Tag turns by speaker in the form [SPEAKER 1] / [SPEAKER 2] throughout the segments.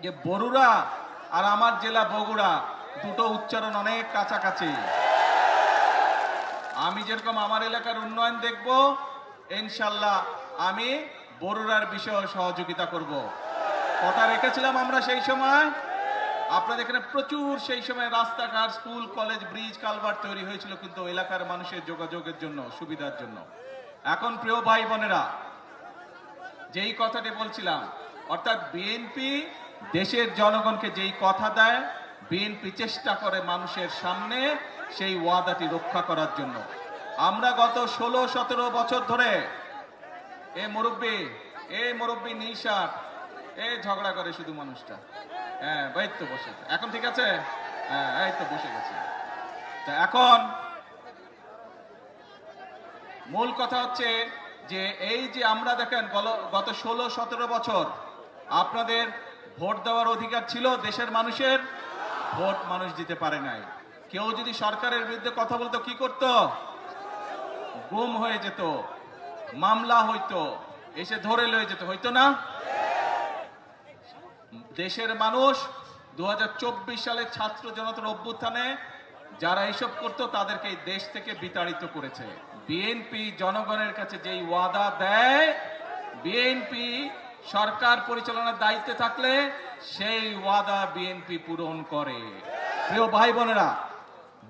[SPEAKER 1] যে বরুড়া আর আমার জেলা বগুড়া দুটো উচ্চারণ অনেক কাছাকাছি। আমি যেরকম আমার এলাকার উন্নয়ন দেখব, ইনশাল্লাহ আমি বরুড়ার বিষয়ে সহযোগিতা করব। কথা রেখেছিলাম আমরা সেই সময়। আপনাদের এখানে প্রচুর সেই সময় রাস্তাঘাট, স্কুল, কলেজ, ব্রিজ, কালভার্ট তৈরি হয়েছিল কিন্তু এলাকার মানুষের যোগাযোগের জন্য, সুবিধার জন্য। এখন প্রিয় ভাই বোনেরা, যেই কথাটি বলছিলাম, অর্থাৎ বিএনপি দেশের জনগণকে যেই কথা দেয়, বিএনপি চেষ্টা করে মানুষের সামনে সেই ওয়াদাটি রক্ষা করার জন্য। আমরা গত 16-17 বছর ধরে এই মুরব্বী নীল শার্ট ঝগড়া করে শুধু মানুষটা। হ্যাঁ, এই তো বসে, এখন ঠিক আছে। হ্যাঁ, এই তো বসে গেছে। তা এখন মূল কথা হচ্ছে যে এই যে আমরা দেখেন গত 16-17 বছর আপনাদের ভোট দেওয়ার অধিকার ছিল দেশের মানুষের, ভোট মানুষ দিতে পারে নাই। কেউ যদি সরকারের বিরুদ্ধে কথা বলতো কি করত? গুম হয়ে যেত, মামলা হইতো, এসে ধরে লয়ে যেত, হইতো না? দেশের মানুষ 2024 সালে ছাত্র জনতার অভ্যুত্থানে যারা এসব করত তাদেরকে এই দেশ থেকে বিতাড়িত করেছে। বিএনপি জনগণের কাছে যেই ওয়াদা দেয়, বিএনপি সরকার পরিচালনার দায়িত্বে থাকলে সেই ওয়াদা বিএনপি পূরণ করে। প্রিয় ভাই বোনেরা,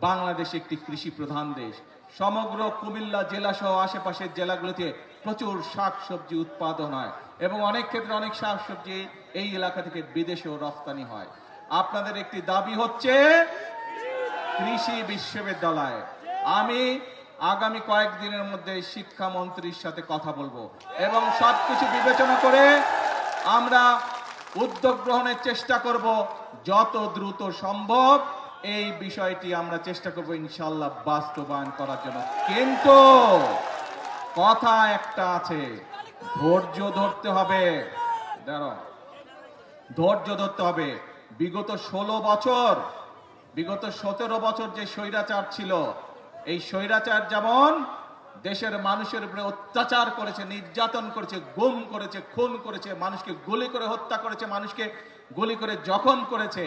[SPEAKER 1] বাংলাদেশ একটি কৃষি প্রধান দেশ। সমগ্র কুমিল্লা জেলা সহ আশেপাশের জেলাগুলোতে প্রচুর শাকসবজি উৎপাদন হয় এবং অনেক ক্ষেত্রে অনেক শাকসবজি এই এলাকা থেকে বিদেশেও রপ্তানি হয়। আপনাদের একটি দাবি হচ্ছে কৃষি বিশ্ববিদ্যালয়। আমি আগামী কয়েকদিনের মধ্যে শিক্ষামন্ত্রীর সাথে কথা বলবো এবং সবকিছু বিবেচনা করে আমরা উদ্যোগ গ্রহণের চেষ্টা করব। যত দ্রুত সম্ভব এই বিষয়টি আমরা চেষ্টা করব ইনশাআল্লাহ বাস্তবায়ন করার জন্য। কিন্তু কথা একটা আছে, ধৈর্য ধরতে হবে। ধৈর্য ধরতে হবে। বিগত 17 বছর যে স্বৈরাচার ছিল, এই স্বৈরাচার যেমন দেশের মানুষের উপরে অত্যাচার করেছে, নির্যাতন করেছে, গুম করেছে, খুন করেছে, মানুষকে গুলি করে হত্যা করেছে, মানুষকে গুলি করে জখম করেছে,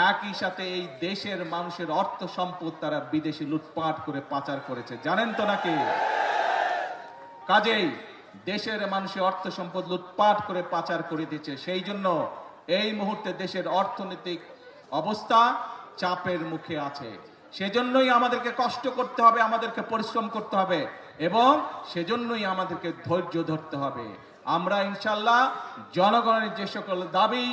[SPEAKER 1] একই সাথে এই দেশের মানুষের অর্থ সম্পদ তারা বিদেশে লুটপাট করে পাচার করেছে, জানেন তো নাকি? কাজেই দেশের মানুষের অর্থ সম্পদ লুটপাট করে পাচার করে দিচ্ছে। সেই জন্য এই মুহূর্তে দেশের অর্থনৈতিক অবস্থা চাপের মুখে আছে। সেজন্যই আমাদেরকে কষ্ট করতে হবে, আমাদেরকে পরিশ্রম করতে হবে এবং সেজন্যই আমাদেরকে ধৈর্য ধরতে হবে। আমরা ইনশাআল্লাহ জনগণের যে সকল দাবি,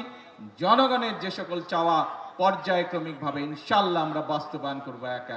[SPEAKER 1] জনগণের যে সকল চাওয়া পর্যায়ক্রমিকভাবে ইনশাআল্লাহ আমরা বাস্তবায়ন করবো এক এক।